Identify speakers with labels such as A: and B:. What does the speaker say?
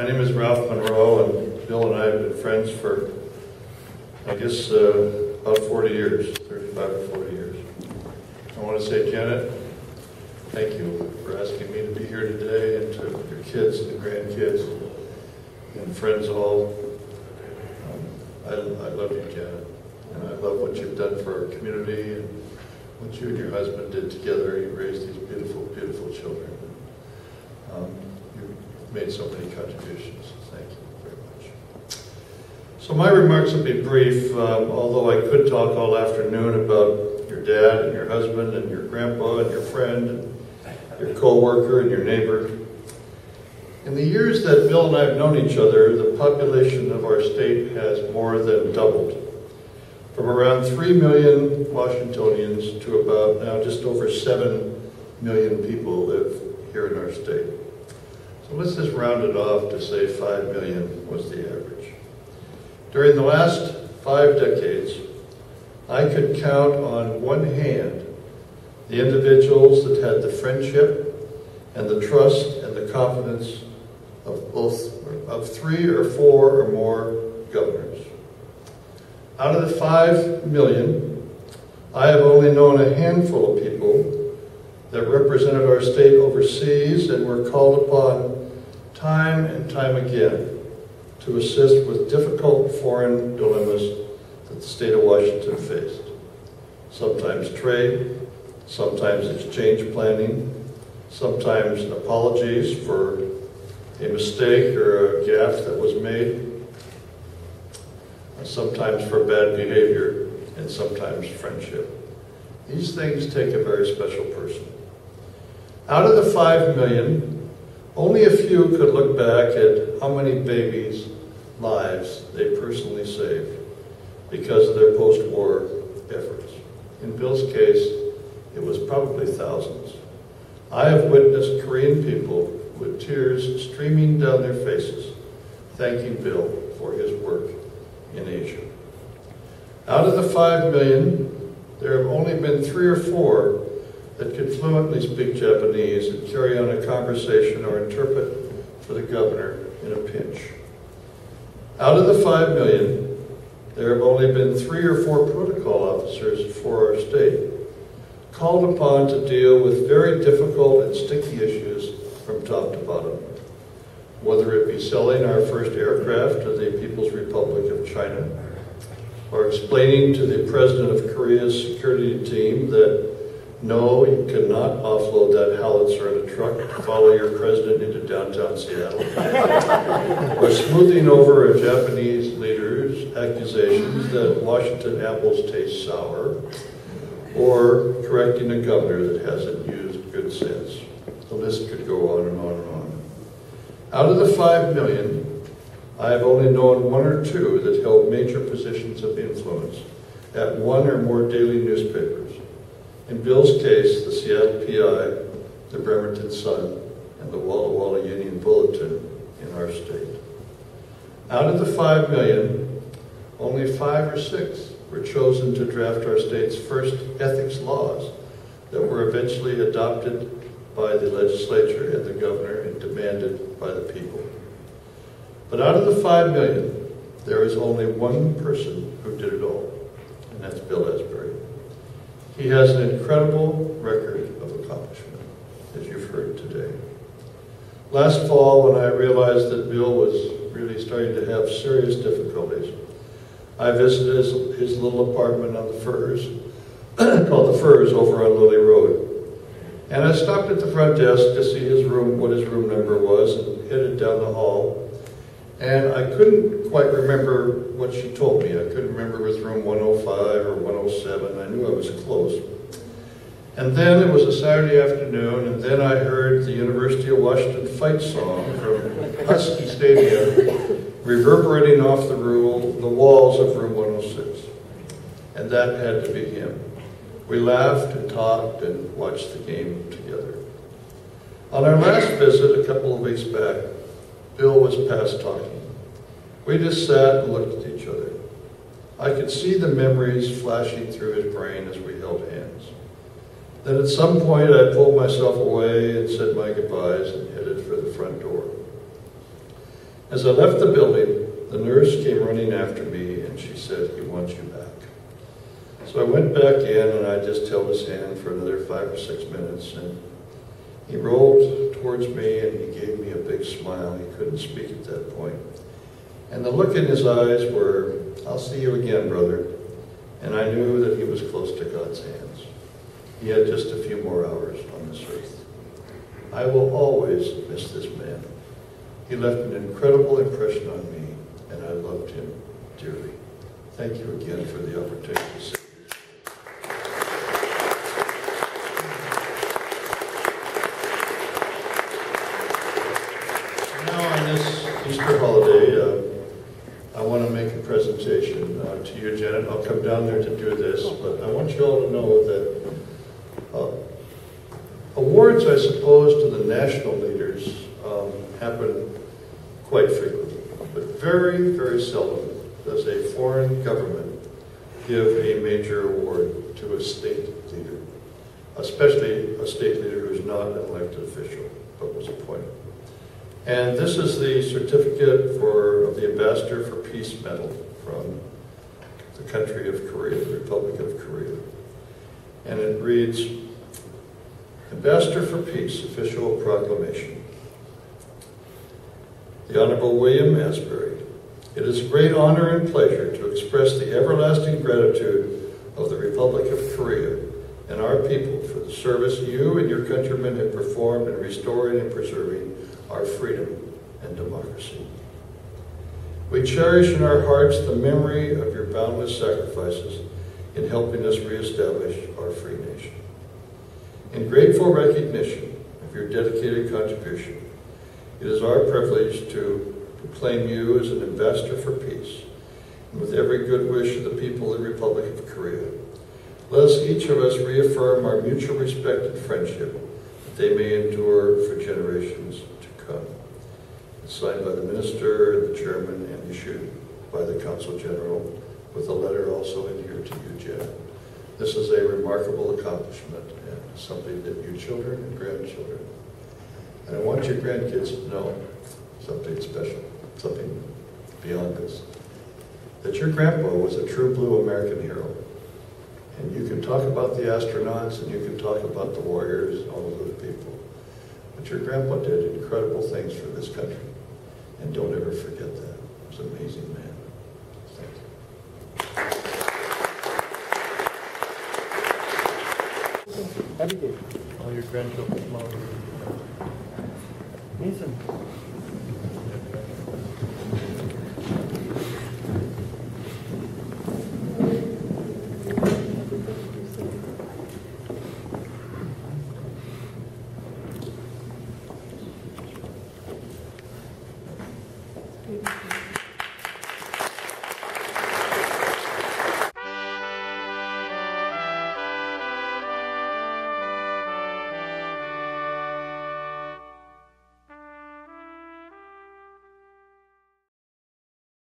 A: My name is Ralph Munro, and Bill and I have been friends for, I guess, about 40 years, 35 or 40 years. I want to say, Janet, thank you for asking me to be here today, and to your kids and grandkids and friends all. I love you, Janet, and I love what you've done for our community and what you and your husband did together. You raised these beautiful, beautiful children. You've made so many contributions. Thank you very much. So my remarks will be brief, although I could talk all afternoon about your dad and your husband and your grandpa and your friend and your co-worker and your neighbor. In the years that Bill and I have known each other, the population of our state has more than doubled. From around 3 million Washingtonians to about now just over 7 million people live here in our state. So let's just round it off to say 5 million was the average. During the last 5 decades, I could count on one hand the individuals that had the friendship and the trust and the confidence of 3 or 4 or more governors. Out of the 5 million, I have only known a handful of people that represented our state overseas and were called upon time and time again to assist with difficult foreign dilemmas that the state of Washington faced. Sometimes trade, sometimes exchange planning, sometimes apologies for a mistake or a gaffe that was made, sometimes for bad behavior, and sometimes friendship. These things take a very special person. Out of the 5 million, only a few could look back at how many babies' lives they personally saved because of their post-war efforts. In Bill's case, it was probably thousands. I have witnessed Korean people with tears streaming down their faces, thanking Bill for his work in Asia. Out of the 5 million, there have only been 3 or 4 that could fluently speak Japanese and carry on a conversation or interpret for the governor in a pinch. Out of the 5 million, there have only been 3 or 4 protocol officers for our state, called upon to deal with very difficult and sticky issues from top to bottom. Whether it be selling our first aircraft to the People's Republic of China, or explaining to the president of Korea's security team that no, you cannot offload that howitzer in a truck to follow your president into downtown Seattle, or smoothing over a Japanese leader's accusations that Washington apples taste sour, or correcting a governor that hasn't used good sense. The list could go on and on and on. Out of the 5 million, I have only known 1 or 2 that held major positions of influence at 1 or more daily newspapers. In Bill's case, the Seattle PI, the Bremerton Sun, and the Walla Walla Union Bulletin in our state. Out of the 5 million, only 5 or 6 were chosen to draft our state's first ethics laws that were eventually adopted by the legislature and the governor and demanded by the people. But out of the 5 million, there is only one person who did it all, and that's Bill Asbury. He has an incredible record of accomplishment, as you've heard today. Last fall, when I realized that Bill was really starting to have serious difficulties, I visited his little apartment on the Firs, called the Firs over on Lily Road. And I stopped at the front desk to see his room, what his room number was, and headed down the hall. And I couldn't quite remember what she told me. I couldn't remember if it was room 105 or 107. I knew I was close. And then it was a Saturday afternoon, and then I heard the University of Washington fight song from Husky Stadium reverberating off the walls of room 106. And that had to be him. We laughed and talked and watched the game together. On our last visit a couple of weeks back, Bill was past talking. We just sat and looked at each other. I could see the memories flashing through his brain as we held hands. Then at some point I pulled myself away and said my goodbyes and headed for the front door. As I left the building, the nurse came running after me and she said, "He wants you back." So I went back in and I just held his hand for another 5 or 6 minutes, and he rolled towards me and he gave me a big smile. He couldn't speak at that point. And the look in his eyes were, "I'll see you again, brother." And I knew that he was close to God's hands. He had just a few more hours on this earth. I will always miss this man. He left an incredible impression on me, and I loved him dearly. Thank you again for the opportunity to say this. Now on this Easter holiday, I want to make a presentation to you, Janet. I'll come down there to do this, but I want you all to know that awards, I suppose, to the national leaders happen quite frequently, but very, very seldom does a foreign government give a major award to a state leader, especially a state leader who's not an elected official, but was appointed. And this is the certificate of the Ambassador for Peace Medal from the country of Korea, the Republic of Korea. And it reads, Ambassador for Peace, Official Proclamation. The Honorable William Asbury. It is a great honor and pleasure to express the everlasting gratitude of the Republic of Korea and our people for the service you and your countrymen have performed in restoring and preserving our freedom and democracy. We cherish in our hearts the memory of your boundless sacrifices in helping us reestablish our free nation. In grateful recognition of your dedicated contribution, it is our privilege to proclaim you as an ambassador for peace, and with every good wish of the people of the Republic of Korea, let us each of us reaffirm our mutual respect and friendship, that they may endure for generations to come. It's signed by the Minister and the Chairman and issued by the Consul General, with a letter also in here to you, Jen. This is a remarkable accomplishment and something that you children and grandchildren, and I want your grandkids to know something special, something beyond this, that your grandpa was a true blue American hero. And you can talk about the astronauts and you can talk about the warriors and all of those people, but your grandpa did incredible things for this country, and don't ever forget that. He was an amazing man. Thank you. All your grandchildren tomorrow. Nathan.
B: Thank you.